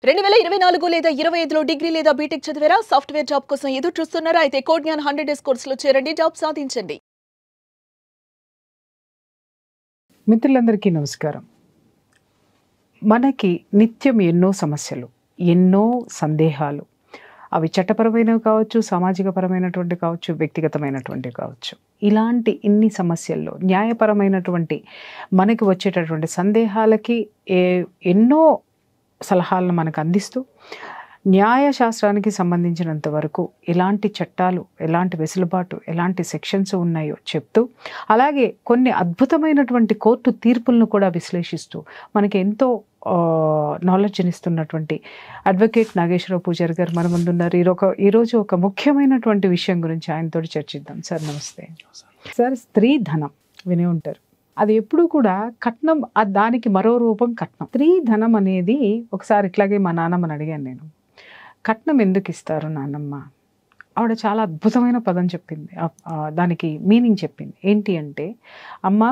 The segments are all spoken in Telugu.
2024 లేదా 25లో డిగ్రీ లేదా బీటెక్ చదివారా? సాఫ్ట్వేర్ జాబ్ కోసం ఎదురు చూస్తున్నారా? అయితే కోడ్ జ్ఞాన్ 100 డేస్ కోర్సులో చేరండి, జాబ్ సాధించండి. మిత్రులందరికీ నమస్కారం. మనకి నిత్యం ఎన్నో సమస్యలు, ఎన్నో సందేహాలు, అవి చట్టపరమైనవి కావచ్చు, సామాజిక పరమైనటువంటి కావచ్చు, వ్యక్తిగతమైనటువంటి కావచ్చు. ఇలాంటి ఇన్ని సమస్యల్లో న్యాయపరమైనటువంటి మనకి వచ్చేటటువంటి సందేహాలకి ఎన్నో సలహాలను మనకు అందిస్తూ న్యాయశాస్త్రానికి సంబంధించినంత వరకు ఎలాంటి చట్టాలు, ఎలాంటి వెసులుబాటు, ఎలాంటి సెక్షన్స్ ఉన్నాయో చెప్తూ, అలాగే కొన్ని అద్భుతమైనటువంటి కోర్టు తీర్పులను కూడా విశ్లేషిస్తూ మనకి ఎంతో నాలెడ్జ్ని ఇస్తున్నటువంటి అడ్వకేట్ నాగేశ్వరరావు పూజారి గారు మన ముందున్నారు. ఈరోజు ఒక ముఖ్యమైనటువంటి విషయం గురించి ఆయనతో చర్చిద్దాం. సార్ నమస్తే. సార్, స్త్రీ ధనం వినే ఉంటారు. అది ఎప్పుడు కూడా కట్నం, దానికి మరో రూపం కట్నం. స్త్రీ ధనం అనేది ఒకసారి ఇట్లాగే మా నాన్నమ్మని అడిగాను నేను, కట్నం ఎందుకు ఇస్తారు నాన్నమ్మ? ఆవిడ చాలా అద్భుతమైన పదం చెప్పింది, దానికి మీనింగ్ చెప్పింది. ఏంటి అంటే, అమ్మ,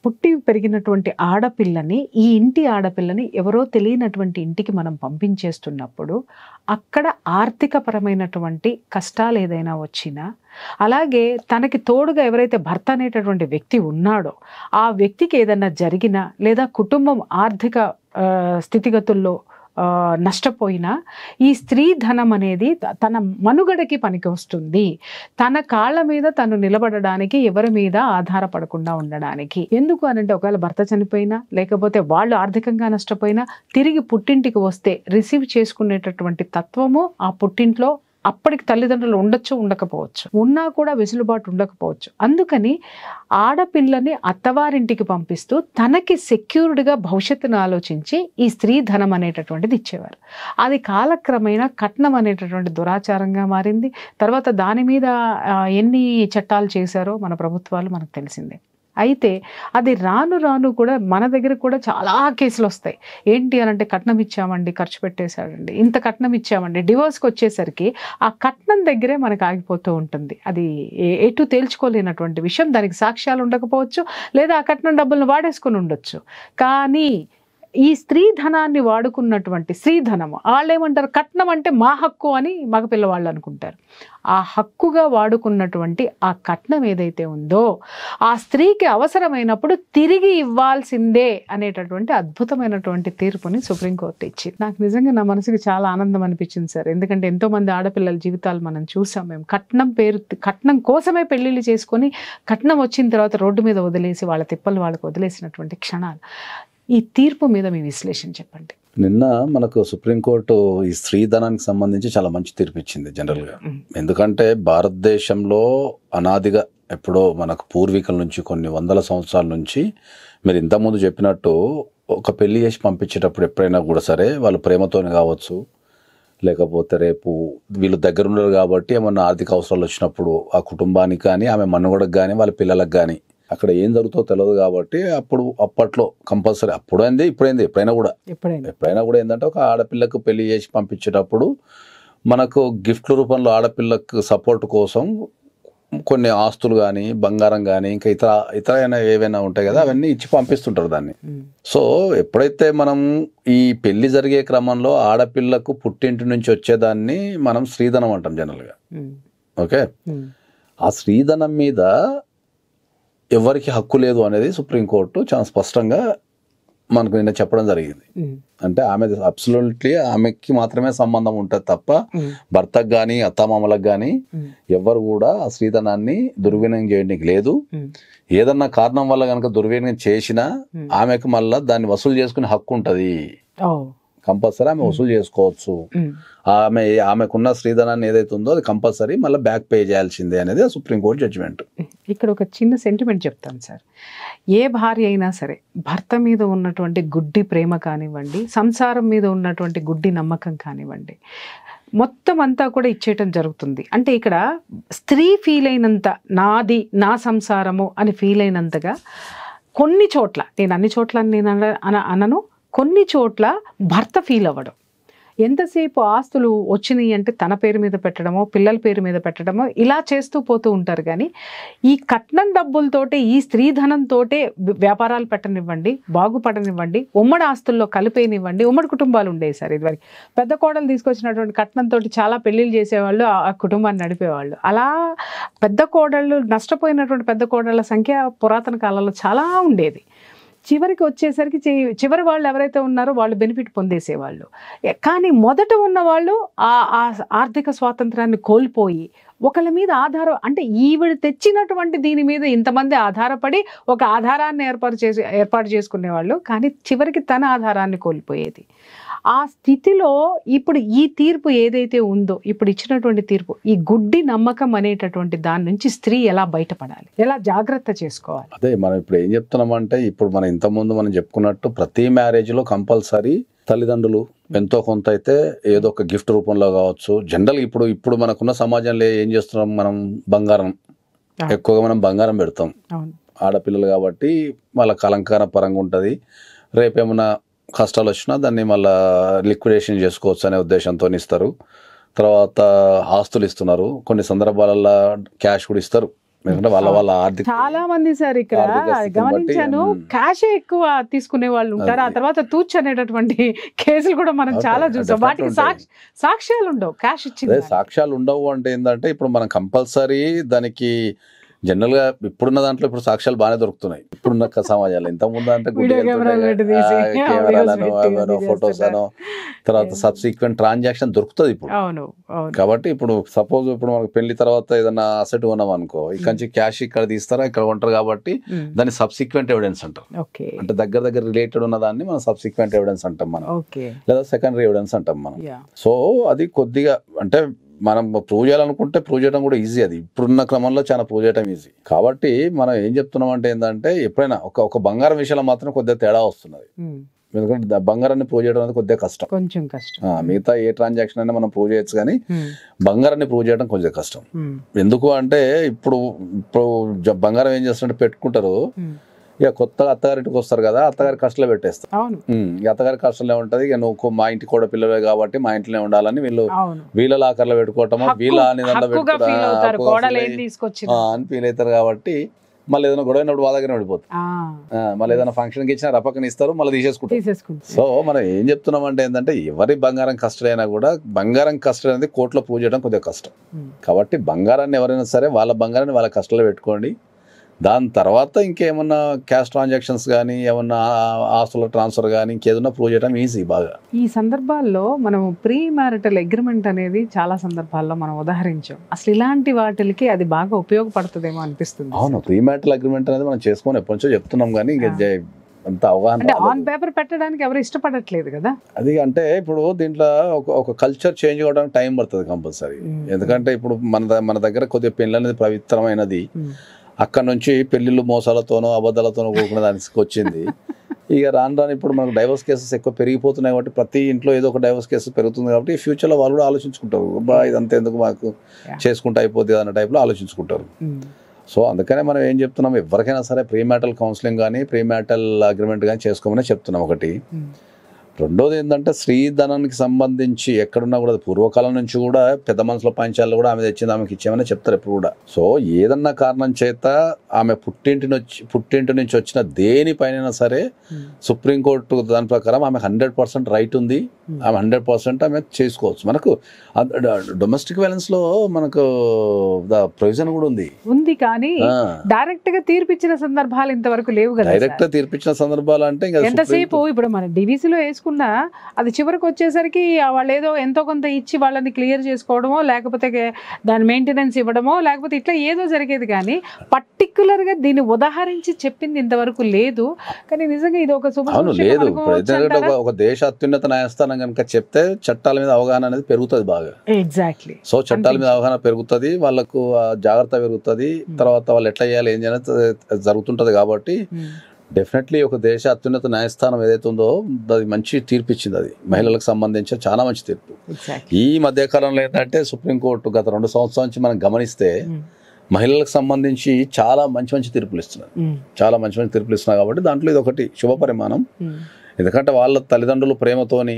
పుట్టి పెరిగినటువంటి ఆడపిల్లని, ఈ ఇంటి ఆడపిల్లని ఎవరో తెలియనటువంటి ఇంటికి మనం పంపించేస్తున్నప్పుడు అక్కడ ఆర్థికపరమైనటువంటి కష్టాలు ఏదైనా వచ్చినా, అలాగే తనకి తోడుగా ఎవరైతే భర్త అనేటటువంటి వ్యక్తి ఉన్నాడో ఆ వ్యక్తికి ఏదైనా జరిగినా, లేదా కుటుంబం ఆర్థిక స్థితిగతుల్లో నష్టపోయినా ఈ స్త్రీ ధనం అనేది తన మనుగడకి పనికి వస్తుంది. తన కాళ్ళ మీద తను నిలబడడానికి, ఎవరి మీద ఆధారపడకుండా ఉండడానికి. ఎందుకు అనంటే, ఒకవేళ భర్త చనిపోయినా, లేకపోతే వాళ్ళు ఆర్థికంగా నష్టపోయినా తిరిగి పుట్టింటికి వస్తే రిసీవ్ చేసుకునేటటువంటి తత్వము ఆ పుట్టింట్లో అప్పటికి తల్లిదండ్రులు ఉండొచ్చు, ఉండకపోవచ్చు, ఉన్నా కూడా వెసులుబాటు ఉండకపోవచ్చు. అందుకని ఆడపిల్లని అత్తవారింటికి పంపిస్తూ తనకి సెక్యూర్డ్గా భవిష్యత్తును ఆలోచించి ఈ స్త్రీ ధనం అనేటటువంటిది ఇచ్చేవారు. అది కాలక్రమేణా కట్నం అనేటటువంటి దురాచారంగా మారింది. తర్వాత దాని మీద ఎన్ని చట్టాలు చేశారో మన ప్రభుత్వాలు మనకు తెలిసిందే. అయితే అది రాను రాను కూడా మన దగ్గర కూడా చాలా కేసులు వస్తాయి. ఏంటి అనంటే, కట్నం ఇచ్చామండి, ఖర్చు పెట్టేశాడండి, ఇంత కట్నం ఇచ్చామండి. డివోర్స్కి వచ్చేసరికి ఆ కట్నం దగ్గరే మనకు ఆగిపోతూ ఉంటుంది. అది ఎటు తేల్చుకోలేనటువంటి విషయం. దానికి సాక్ష్యాలు ఉండకపోవచ్చు, లేదా ఆ కట్నం డబ్బులను వాడేసుకుని ఉండొచ్చు. కానీ ఈ స్త్రీ ధనాన్ని వాడుకున్నటువంటి స్త్రీ ధనము, వాళ్ళు ఏమంటారు, కట్నం అంటే మా హక్కు అని మగ పిల్లవాళ్ళు అనుకుంటారు. ఆ హక్కుగా వాడుకున్నటువంటి ఆ కట్నం ఏదైతే ఉందో ఆ స్త్రీకి అవసరమైనప్పుడు తిరిగి ఇవ్వాల్సిందే అనేటటువంటి అద్భుతమైనటువంటి తీర్పుని సుప్రీంకోర్టు ఇచ్చింది. నాకు నిజంగా నా మనసుకి చాలా ఆనందం అనిపించింది సార్. ఎందుకంటే ఎంతోమంది ఆడపిల్లల జీవితాలు మనం చూసాం. మేము కట్నం కోసమే పెళ్లిళ్ళు చేసుకొని కట్నం వచ్చిన తర్వాత రోడ్డు మీద వదిలేసి వాళ్ళ తిప్పలు వాళ్ళకు వదిలేసినటువంటి క్షణాలు. ఈ తీర్పు మీద మీ విశ్లేషణ చెప్పండి. నిన్న మనకు సుప్రీంకోర్టు ఈ స్త్రీధనానికి సంబంధించి చాలా మంచి తీర్పు ఇచ్చింది జనరల్గా. ఎందుకంటే భారతదేశంలో అనాదిగా ఎప్పుడో మనకు పూర్వీకుల నుంచి కొన్ని వందల సంవత్సరాల నుంచి, మీరు ఇంతకుముందు చెప్పినట్టు, ఒక పెళ్లి చేసి పంపించేటప్పుడు ఎప్పుడైనా కూడా సరే, వాళ్ళు ప్రేమతోనే కావచ్చు, లేకపోతే రేపు వీళ్ళు దగ్గర ఉండరు కాబట్టి ఏమన్నా ఆర్థిక అవసరాలు వచ్చినప్పుడు ఆ కుటుంబానికి కానీ, ఆమె మనుగడకు కానీ, వాళ్ళ పిల్లలకు కానీ అక్కడ ఏం జరుగుతుందో తెలియదు కాబట్టి అప్పట్లో కంపల్సరీ, అప్పుడైంది ఇప్పుడైంది, ఎప్పుడైనా కూడా ఏంటంటే, ఒక ఆడపిల్లకు పెళ్లి చేసి పంపించేటప్పుడు మనకు గిఫ్ట్ల రూపంలో ఆడపిల్లకు సపోర్ట్ కోసం కొన్ని ఆస్తులు కానీ, బంగారం కానీ, ఇంకా ఇతర ఏవైనా ఉంటాయి కదా, అవన్నీ ఇచ్చి పంపిస్తుంటారు దాన్ని. సో ఎప్పుడైతే మనం ఈ పెళ్లి జరిగే క్రమంలో ఆడపిల్లకు పుట్టింటి నుంచి వచ్చేదాన్ని మనం స్త్రీధనం అంటాం జనరల్గా. ఓకే, ఆ స్త్రీధనం మీద ఎవరికి హక్కు లేదు అనేది సుప్రీంకోర్టు చాలా స్పష్టంగా మనకు నిన్న చెప్పడం జరిగింది. అంటే ఆమె అబ్సల్యూట్లీ ఆమెకి మాత్రమే సంబంధం ఉంటుంది తప్ప భర్తకు కానీ, అత్తమామలకు కానీ ఎవరు కూడా ఆ స్త్రీధనాన్ని దుర్వినియోగం చేయడానికి లేదు. ఏదన్నా కారణం వల్ల కనుక దుర్వినియోగం చేసినా ఆమెకు మళ్ళీ దాన్ని వసూలు చేసుకునే హక్కు ఉంటుంది. కంపల్సరీ ఆమె వసూలు చేసుకోవచ్చు. ఆమెకున్న స్త్రీధనాన్ని ఏదైతే ఉందో అది కంపల్సరీ మళ్ళీ బ్యాక్ పే చేయాల్సిందే అనేది సుప్రీంకోర్టు జడ్జిమెంట్. ఇక్కడ ఒక చిన్న సెంటిమెంట్ చెప్తాను సార్. ఏ భార్య అయినా సరే భర్త మీద ఉన్నటువంటి గుడ్డి ప్రేమ కానివ్వండి, సంసారం మీద ఉన్నటువంటి గుడ్డి నమ్మకం కానివ్వండి, మొత్తం అంతా కూడా ఇచ్చేయటం జరుగుతుంది. అంటే ఇక్కడ స్త్రీ ఫీల్ అయినంత, నాది నా సంసారము అని ఫీల్ అయినంతగా కొన్ని చోట్ల, నేను అన్ని చోట్ల నేను అనను, కొన్ని చోట్ల భర్త ఫీల్ అవ్వడం. ఎంతసేపు ఆస్తులు వచ్చినాయి అంటే తన పేరు మీద పెట్టడమో పిల్లల పేరు మీద పెట్టడమో ఇలా చేస్తూ పోతూ ఉంటారు. కానీ ఈ కట్నం డబ్బులతోటే ఈ స్త్రీధనంతోటే వ్యాపారాలు పెట్టనివ్వండి, బాగుపడనివ్వండి, ఉమ్మడి ఆస్తుల్లో కలిపేనివ్వండి. ఉమ్మడి కుటుంబాలు ఉండేవి సార్ ఇదివరకు. పెద్ద కోడలు తీసుకొచ్చినటువంటి కట్నంతో చాలా పెళ్లిళ్ళు చేసేవాళ్ళు, ఆ కుటుంబాన్ని నడిపేవాళ్ళు. అలా పెద్ద కోడళ్ళు నష్టపోయినటువంటి పెద్ద కోడళ్ళ సంఖ్య పురాతన కాలంలో చాలా ఉండేది. చివరికి వచ్చేసరికి చివరి వాళ్ళు ఎవరైతే ఉన్నారో వాళ్ళు బెనిఫిట్ పొందేసేవాళ్ళు. కానీ మొదట ఉన్న వాళ్ళు ఆ ఆర్థిక స్వాతంత్రాన్ని కోల్పోయి ఒకళ్ళ మీద ఆధారం, అంటే ఈవిడ తెచ్చినటువంటి దీని మీద ఇంతమంది ఆధారపడి ఒక ఆధారాన్ని ఏర్పాటు చేసుకునేవాళ్ళు. కానీ చివరికి తన ఆధారాన్ని కోల్పోయేది. ఆ స్థితిలో ఇప్పుడు ఈ తీర్పు ఏదైతే ఉందో, ఇప్పుడు ఇచ్చినటువంటి తీర్పు, ఈ గుడ్డి నమ్మకం అనేటటువంటి దాని నుంచి స్త్రీ ఎలా బయటపడాలి, ఎలా జాగ్రత్త చేసుకోవాలి? అదే మనం ఇప్పుడు ఏం చెప్తున్నామంటే, ఇప్పుడు మనం ఇంతకుముందు మనం చెప్పుకున్నట్టు ప్రతి మ్యారేజ్లో కంపల్సరీ తల్లిదండ్రులు ఎంతో కొంత అయితే ఏదో ఒక గిఫ్ట్ రూపంలో కావచ్చు. జనరల్ ఇప్పుడు మనకున్న సమాజంలో ఏం చేస్తున్నాం, మనం బంగారం ఎక్కువగా మనం బంగారం పెడతాం. ఆడపిల్లలు కాబట్టి వాళ్ళకి అలంకార పరంగా ఉంటుంది. రేపేమన్నా కష్టాలు వచ్చినా దాన్ని మళ్ళీ లిక్విడేషన్ చేసుకోవచ్చు అనే ఉద్దేశంతో ఇస్తారు. తర్వాత ఆస్తులు ఇస్తున్నారు, కొన్ని సందర్భాలలో క్యాష్ కూడా ఇస్తారు. ఎందుకంటే వాళ్ళ ఆర్థిక చాలా మంది సార్ ఇక్కడ గమనించాను, క్యాష్ ఎక్కువ తీసుకునే వాళ్ళు ఉంటారు. ఆ తర్వాత తూచ్ అనేటటువంటి కేసులు కూడా మనం చాలా చూసాం. వాటికి సాక్ష్యాలు ఉండవు, క్యాష్ ఇచ్చింది సాక్ష్యాలు ఉండవు. అంటే ఏంటంటే ఇప్పుడు మనం కంపల్సరీ దానికి జనరల్గా ఇప్పుడున్న దాంట్లో ఇప్పుడు సాక్ష్యాలు బాగానే దొరుకుతున్నాయి ఇప్పుడున్న సమాజంలో. ఇంతకుముందు అంటే కెమెరాలను ఫొటోస్ అనో తర్వాత సబ్సిక్వెంట్ ట్రాన్సాక్షన్ దొరుకుతుంది ఇప్పుడు. కాబట్టి ఇప్పుడు సపోజ్ ఇప్పుడు మనకు పెళ్లి తర్వాత ఏదైనా అసెట్ ఉన్నాం అనుకో, ఇక్కడ నుంచి క్యాష్ ఇక్కడ తీస్తారా ఇక్కడ ఉంటారు కాబట్టి దాన్ని సబ్సిక్వెంట్ ఎవిడెన్స్ అంటాం. అంటే దగ్గర రిలేటెడ్ ఉన్న దాన్ని మనం సబ్సిక్వెంట్ ఎవిడెన్స్ అంటాం మనం, లేదా సెకండరీ ఎవిడెన్స్ అంటాం మనం. సో అది కొద్దిగా అంటే మనం ప్రూవ్ చేయాలనుకుంటే ప్రూవ్ చేయడం కూడా ఈజీ. అది ఇప్పుడున్న క్రమంలో చాలా ప్రూవ్ చేయడం ఈజీ. కాబట్టి మనం ఏం చెప్తున్నాం అంటే ఏంటంటే, ఎప్పుడైనా ఒక బంగారం విషయంలో మాత్రం కొద్దిగా తేడా వస్తున్నది. ఎందుకంటే బంగారాన్ని ప్రూవ్ చేయడం అనేది కొద్దిగా కష్టం, కొంచెం కష్టం. మిగతా ఏ ట్రాన్సాక్షన్ అయినా మనం ప్రూవ్ చేయొచ్చు, కానీ బంగారాన్ని ప్రూవ్ చేయడం కొంచెం కష్టం. ఎందుకు అంటే ఇప్పుడు బంగారం ఏం చేస్తారంటే పెట్టుకుంటారు, ఇక కొత్తగా అత్తగారింటికి వస్తారు కదా, అత్తగారి కష్టంలో పెట్టేస్తారు. అత్తగారి కష్టంలో ఉంటది, ఇక నువ్వు మా ఇంటి కూడా పిల్లలే కాబట్టి మా ఇంట్లోనే ఉండాలని వీళ్ళ లాకర్లో పెట్టుకోవటము, వీళ్ళ నిదానంలో అని ఫీల్ అవుతారు. కాబట్టి మళ్ళీ ఏదైనా గొడవైనప్పుడు వాళ్ళ దగ్గర పడిపోతుంది. మళ్ళీ ఏదైనా ఫంక్షన్కి ఇచ్చినా రపక్కన ఇస్తారు, మళ్ళీ తీసేసుకుంటారు. సో మనం ఏం చెప్తున్నాం అంటే ఏంటంటే, ఎవరి బంగారం కస్టడీ అయినా కూడా బంగారం కస్టడీ అనేది కోర్టులో ప్రూవ్ చేయడం కొద్దిగా కష్టం. కాబట్టి బంగారాన్ని ఎవరైనా సరే వాళ్ళ బంగారాన్ని వాళ్ళ కస్టడీలో పెట్టుకోండి. దాని తర్వాత ఇంకేమన్నా క్యాష్ ట్రాన్సాక్షన్స్ కానీ ఏమన్నా ఆస్తుల ట్రాన్స్ఫర్ కానీ ఇంకేదన్నా ప్రూవ్ చేయడం ఈజీ బాగా. ఈ సందర్భాల్లో మనం ప్రీ మ్యారిటల్ అగ్రిమెంట్ అనేది చాలా సందర్భాల్లో మనం ఉదాహరించాం. అసలు ఇలాంటి వాటికి అది బాగా ఉపయోగపడుతుందేమో అనిపిస్తుంది. అవును, ప్రీ మ్యారిటల్ అగ్రిమెంట్ అనేది మనం చేసుకొని ఎప్పటి నుంచో చెప్తున్నాం, కానీ అంత అవగాహన ఆన్ పేపర్ పెట్టడానికి ఎవరు ఇష్టపడట్లేదు కదా. అది అంటే ఇప్పుడు దీంట్లో ఒక కల్చర్ చేంజ్ అవ్వడానికి టైం పడుతుంది కంపల్సరీ. ఎందుకంటే ఇప్పుడు మన దగ్గర కొద్దిగా పెళ్లి అనేది పవిత్రమైనది, అక్కడ నుంచి పెళ్లిళ్ళు మోసాలతోనో అబద్ధాలతోనో కూడుకున్న దానికి వచ్చింది. ఇక రాను ఇప్పుడు మనకు డైవర్స్ కేసెస్ ఎక్కువ పెరిగిపోతున్నాయి కాబట్టి ప్రతి ఇంట్లో ఏదో ఒక డైవర్స్ కేసు పెరుగుతుంది. కాబట్టి ఫ్యూచర్లో వాళ్ళు కూడా ఆలోచించుకుంటారు, ఇదంతా ఎందుకు మాకు చేసుకుంటే అయిపోతుంది అన్న టైప్లో ఆలోచించుకుంటారు. సో అందుకనే మనం ఏం చెప్తున్నాం, ఎవరికైనా సరే ప్రీ మ్యారిటల్ కౌన్సిలింగ్ కానీ ప్రీ మ్యారిటల్ అగ్రిమెంట్ కానీ చేసుకోమని చెప్తున్నాం ఒకటి. రెండోది ఏంటంటే, స్త్రీధనానికి సంబంధించి ఎక్కడున్నా కూడా పూర్వకాలం నుంచి కూడా పెద్ద మనుషుల పంచాలు కూడా ఆమె తెచ్చింది ఆమెకి ఇచ్చామని చెప్తారు ఎప్పుడు కూడా. సో ఏదన్నా కారణం చేత ఆమె పుట్టింటి నుంచి వచ్చిన దేనిపైన సరే సుప్రీంకోర్టు దాని ప్రకారం ఆమె 100% రైట్ ఉంది, ఆమె 100% ఆమె చేసుకోవచ్చు. మనకు డొమెస్టిక్ వైలెన్స్ లో మనకు ప్రొవిజన్ కూడా ఉంది, కానీ డైరెక్ట్ గా తీర్పిచ్చిన సందర్భాలు ఇంతవరకు లేవు కదా. డైరెక్ట్ గా తీర్పిచ్చిన సందర్భాలు అంటే ఎంతసేపు ఇప్పుడు మన డివిసీలో అది చివరికి వచ్చేసరికి వాళ్ళు ఏదో ఎంతో కొంత ఇచ్చి వాళ్ళని క్లియర్ చేసుకోవడమో, లేకపోతే దాని మెయింటెనెన్స్ ఇవ్వడమో, లేకపోతే ఇట్లా ఏదో జరిగేది. కానీ పర్టికులర్ గా దీన్ని ఉదాహరించి చెప్పింది ఇంతవరకు లేదు. కానీ నిజంగా ఇది ఒక లేదు. ఒక దేశ అత్యున్నత న్యాయస్థానం కనుక చెప్తే చట్టాల మీద అవగాహన అనేది పెరుగుతుంది బాగా. ఎగ్జాక్ట్లీ. సో చట్టాల మీద అవగాహన పెరుగుతుంది, వాళ్ళకు జాగ్రత్త పెరుగుతుంది, తర్వాత వాళ్ళు ఎట్లా చేయాలి ఏం చేయాలి జరుగుతుంటది. కాబట్టి డెఫినెట్లీ ఒక దేశ అత్యున్నత న్యాయస్థానం ఏదైతే ఉందో అది మంచి తీర్పు ఇచ్చింది. అది మహిళలకు సంబంధించి చాలా మంచి తీర్పు. ఈ మధ్యకాలంలో ఏంటంటే సుప్రీంకోర్టు గత 2 సంవత్సరాల నుంచి మనం గమనిస్తే మహిళలకు సంబంధించి చాలా మంచి తీర్పులు ఇస్తున్నారు, చాలా మంచి తీర్పులు ఇస్తున్నారు. కాబట్టి దాంట్లో ఇది ఒకటి శుభ పరిమాణం. ఎందుకంటే వాళ్ళ తల్లిదండ్రులు ప్రేమతోని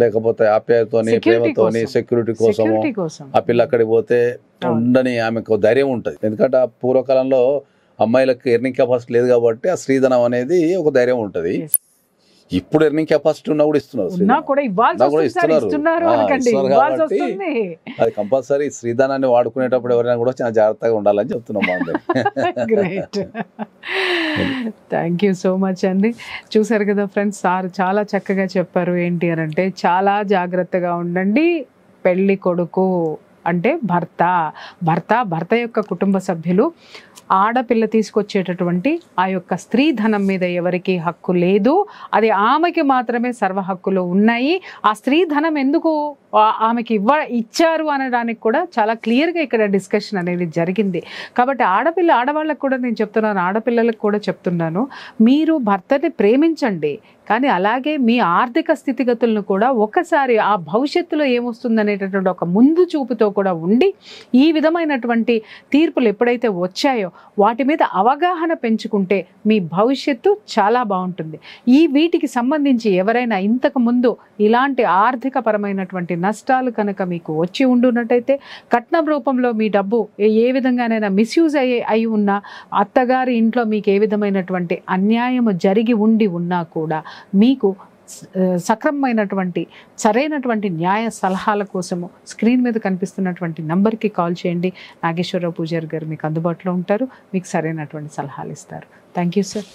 లేకపోతే ఆప్యాయతోని ప్రేమతోని సెక్యూరిటీ కోసము ఆ పిల్ల అక్కడికి పోతే ఉండని ఆమెకు ధైర్యం ఉంటుంది. ఎందుకంటే ఆ పూర్వకాలంలో అమ్మాయిలకు ఎర్నింగ్ కెపాసిటీ లేదు కాబట్టి ఆ స్త్రీధనం అనేది ఒక ధైర్యం ఉంటుంది. ఇప్పుడు ఎర్నింగ్ కెపాసిటీ ఉన్నా కూడా ఇస్తున్నారు, అది కంపల్సరీ. స్త్రీధనాన్ని వాడుకునేటప్పుడు ఎవరైనా కూడా చాలా జాగ్రత్తగా ఉండాలని చెప్తున్నాం. థ్యాంక్ యూ సో మచ్ అండి. చూసారు కదా ఫ్రెండ్స్, సార్ చాలా చక్కగా చెప్పారు. ఏంటి అని అంటే చాలా జాగ్రత్తగా ఉండండి. పెళ్లి కొడుకు అంటే భర్త యొక్క కుటుంబ సభ్యులు ఆడపిల్ల తీసుకొచ్చేటటువంటి ఆ యొక్క స్త్రీ ధనం మీద ఎవరికి హక్కు లేదు, అది ఆమెకి మాత్రమే సర్వ హక్కులు ఉన్నాయి. ఆ స్త్రీ ధనం ఎందుకు ఆమెకి ఇచ్చారు అనడానికి కూడా చాలా క్లియర్గా ఇక్కడ డిస్కషన్ అనేది జరిగింది. కాబట్టి ఆడవాళ్ళకు కూడా నేను చెప్తున్నాను, ఆడపిల్లలకు కూడా చెప్తున్నాను, మీరు భర్తని ప్రేమించండి, కానీ అలాగే మీ ఆర్థిక స్థితిగతులను కూడా ఒకసారి ఆ భవిష్యత్తులో ఏమొస్తుందనేటటువంటి ఒక ముందు చూపుతో కూడా ఉండి, ఈ విధమైనటువంటి తీర్పులు ఎప్పుడైతే వచ్చాయో వాటి మీద అవగాహన పెంచుకుంటే మీ భవిష్యత్తు చాలా బాగుంటుంది. వీటికి సంబంధించి ఎవరైనా ఇంతకు ముందు ఇలాంటి ఆర్థిక పరమైనటువంటి నష్టాలు కనుక మీకు వచ్చి ఉండున్నట్టయితే, కట్నం రూపంలో మీ డబ్బు ఏ విధంగానైనా మిస్యూజ్ అయి ఉన్నా, అత్తగారి ఇంట్లో మీకు ఏ విధమైనటువంటి అన్యాయము జరిగి ఉండి ఉన్నా కూడా మీకు సక్రమమైనటువంటి సరైనటువంటి న్యాయ సలహాల కోసము స్క్రీన్ మీద కనిపిస్తున్నటువంటి నంబర్కి కాల్ చేయండి. నాగేశ్వరరావు పూజారి గారు మీకు అందుబాటులో ఉంటారు, మీకు సరైనటువంటి సలహాలు ఇస్తారు. Thank you sir.